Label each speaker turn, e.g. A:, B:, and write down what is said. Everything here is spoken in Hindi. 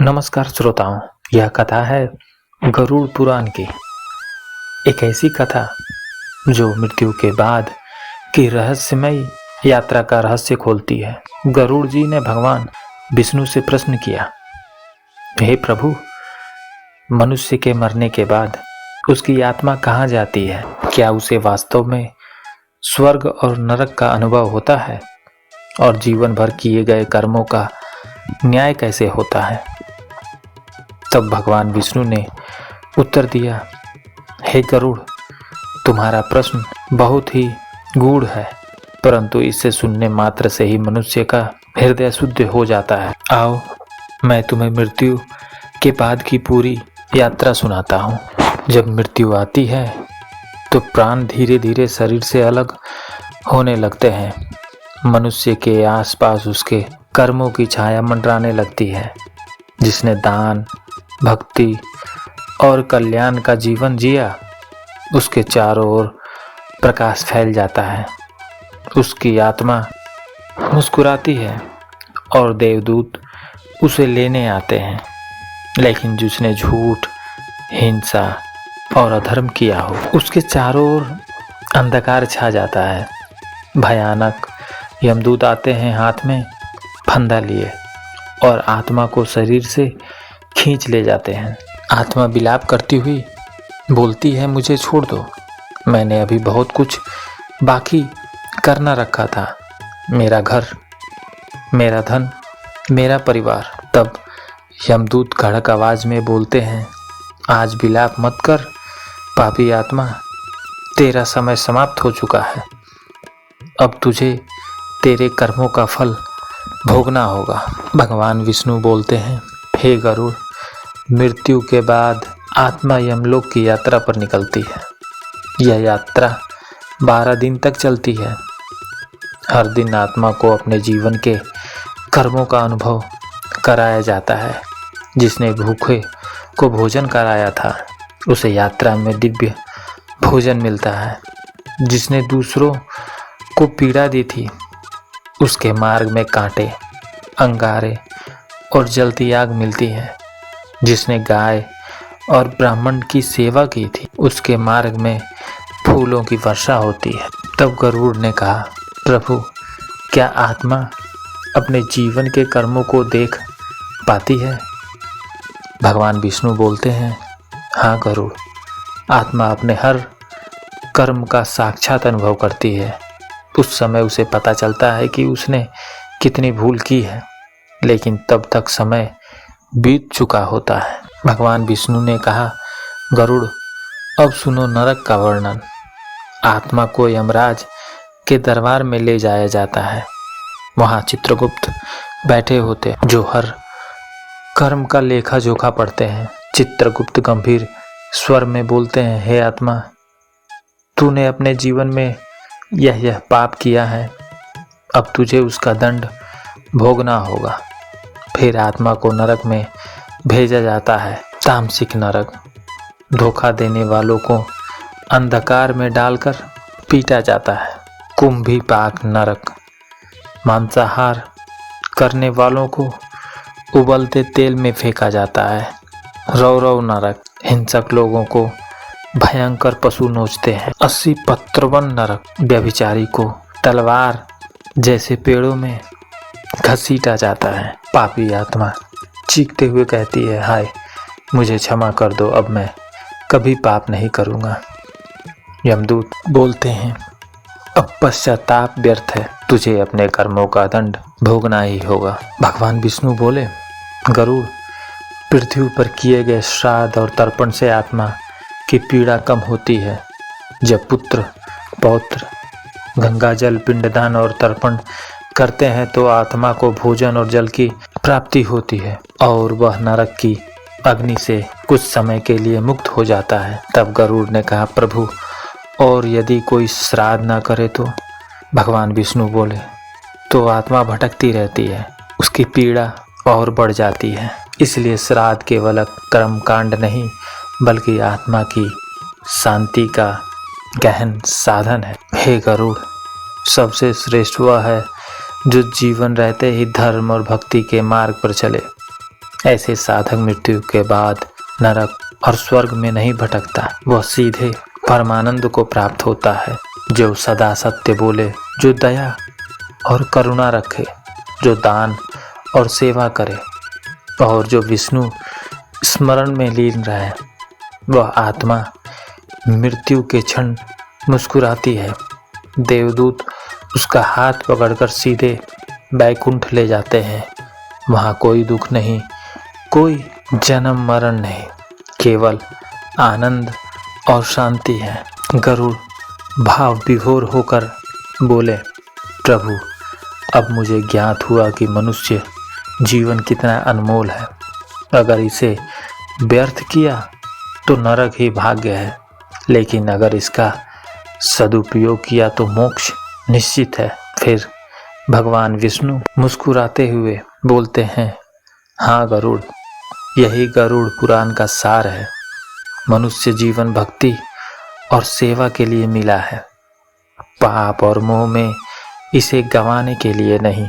A: नमस्कार श्रोताओं, यह कथा है गरुड़ पुराण की। एक ऐसी कथा जो मृत्यु के बाद की रहस्यमयी यात्रा का रहस्य खोलती है। गरुड़ जी ने भगवान विष्णु से प्रश्न किया, हे प्रभु, मनुष्य के मरने के बाद उसकी आत्मा कहाँ जाती है? क्या उसे वास्तव में स्वर्ग और नरक का अनुभव होता है? और जीवन भर किए गए कर्मों का न्याय कैसे होता है? तब भगवान विष्णु ने उत्तर दिया, हे गरुड़, तुम्हारा प्रश्न बहुत ही गूढ़ है, परंतु इसे सुनने मात्र से ही मनुष्य का हृदय शुद्ध हो जाता है। आओ, मैं तुम्हें मृत्यु के बाद की पूरी यात्रा सुनाता हूँ। जब मृत्यु आती है तो प्राण धीरे धीरे शरीर से अलग होने लगते हैं। मनुष्य के आसपास उसके कर्मों की छाया मंडराने लगती है। जिसने दान, भक्ति और कल्याण का जीवन जिया, उसके चारों ओर प्रकाश फैल जाता है। उसकी आत्मा मुस्कुराती है और देवदूत उसे लेने आते हैं। लेकिन जिसने झूठ, हिंसा और अधर्म किया हो, उसके चारों ओर अंधकार छा जाता है। भयानक यमदूत आते हैं हाथ में फंदा लिए और आत्मा को शरीर से खींच ले जाते हैं। आत्मा विलाप करती हुई बोलती है, मुझे छोड़ दो, मैंने अभी बहुत कुछ बाकी करना रखा था। मेरा घर, मेरा धन, मेरा परिवार। तब यमदूत कड़क आवाज में बोलते हैं, आज विलाप मत कर पापी आत्मा, तेरा समय समाप्त हो चुका है। अब तुझे तेरे कर्मों का फल भोगना होगा। भगवान विष्णु बोलते हैं, हे गरुड़, मृत्यु के बाद आत्मा यमलोक की यात्रा पर निकलती है। यह यात्रा 12 दिन तक चलती है। हर दिन आत्मा को अपने जीवन के कर्मों का अनुभव कराया जाता है। जिसने भूखे को भोजन कराया था, उसे यात्रा में दिव्य भोजन मिलता है। जिसने दूसरों को पीड़ा दी थी, उसके मार्ग में कांटे, अंगारे और जलती आग मिलती है। जिसने गाय और ब्राह्मण की सेवा की थी, उसके मार्ग में फूलों की वर्षा होती है। तब गरुड़ ने कहा, प्रभु, क्या आत्मा अपने जीवन के कर्मों को देख पाती है? भगवान विष्णु बोलते हैं, हाँ गरुड़, आत्मा अपने हर कर्म का साक्षात अनुभव करती है। उस समय उसे पता चलता है कि उसने कितनी भूल की है, लेकिन तब तक समय बीत चुका होता है। भगवान विष्णु ने कहा, गरुड़, अब सुनो नरक का वर्णन। आत्मा को यमराज के दरबार में ले जाया जाता है। वहाँ चित्रगुप्त बैठे होते हैं, जो हर कर्म का लेखा जोखा पढ़ते हैं। चित्रगुप्त गंभीर स्वर में बोलते हैं, हे आत्मा, तूने अपने जीवन में यह पाप किया है, अब तुझे उसका दंड भोगना होगा। फिर आत्मा को नरक में भेजा जाता है। तामसिक नरक। धोखा देने वालों को अंधकार में डालकर पीटा जाता है। कुंभीपाक नरक। मांसाहार करने वालों को उबलते तेल में फेंका जाता है। रौरव नरक। हिंसक लोगों को भयंकर पशु नोचते हैं। 80 पत्रवन नरक। व्यभिचारी को तलवार जैसे पेड़ों में घसीटा जाता है। पापी आत्मा चीखते हुए कहती है, हाय, मुझे क्षमा कर दो, अब मैं कभी पाप नहीं करूँगा। यमदूत बोलते हैं, अब पश्चाताप व्यर्थ है, तुझे अपने कर्मों का दंड भोगना ही होगा। भगवान विष्णु बोले, गरुड़, पृथ्वी पर किए गए श्राद्ध और तर्पण से आत्मा की पीड़ा कम होती है। जब पुत्र, पौत्र गंगा जल, पिंडदान और तर्पण करते हैं तो आत्मा को भोजन और जल की प्राप्ति होती है और वह नरक की अग्नि से कुछ समय के लिए मुक्त हो जाता है। तब गरुड़ ने कहा, प्रभु, और यदि कोई श्राद्ध न करे तो? भगवान विष्णु बोले, तो आत्मा भटकती रहती है, उसकी पीड़ा और बढ़ जाती है। इसलिए श्राद्ध केवल कर्मकांड नहीं, बल्कि आत्मा की शांति का गहन साधन है। हे गरुड़, सबसे श्रेष्ठ वह है जो जीवन रहते ही धर्म और भक्ति के मार्ग पर चले। ऐसे साधक मृत्यु के बाद नरक और स्वर्ग में नहीं भटकता, वह सीधे परमानंद को प्राप्त होता है। जो सदा सत्य बोले, जो दया और करुणा रखे, जो दान और सेवा करे और जो विष्णु स्मरण में लीन रहे, वह आत्मा मृत्यु के क्षण मुस्कुराती है। देवदूत उसका हाथ पकड़कर सीधे बैकुंठ ले जाते हैं। वहाँ कोई दुख नहीं, कोई जन्म मरण नहीं, केवल आनंद और शांति है। गरुड़ भाव विभोर होकर बोले, प्रभु, अब मुझे ज्ञात हुआ कि मनुष्य जीवन कितना अनमोल है। अगर इसे व्यर्थ किया तो नरक ही भाग्य है, लेकिन अगर इसका सदुपयोग किया तो मोक्ष निश्चित है। फिर भगवान विष्णु मुस्कुराते हुए बोलते हैं, हाँ गरुड़, यही गरुड़ पुराण का सार है। मनुष्य जीवन भक्ति और सेवा के लिए मिला है, पाप और मोह में इसे गंवाने के लिए नहीं।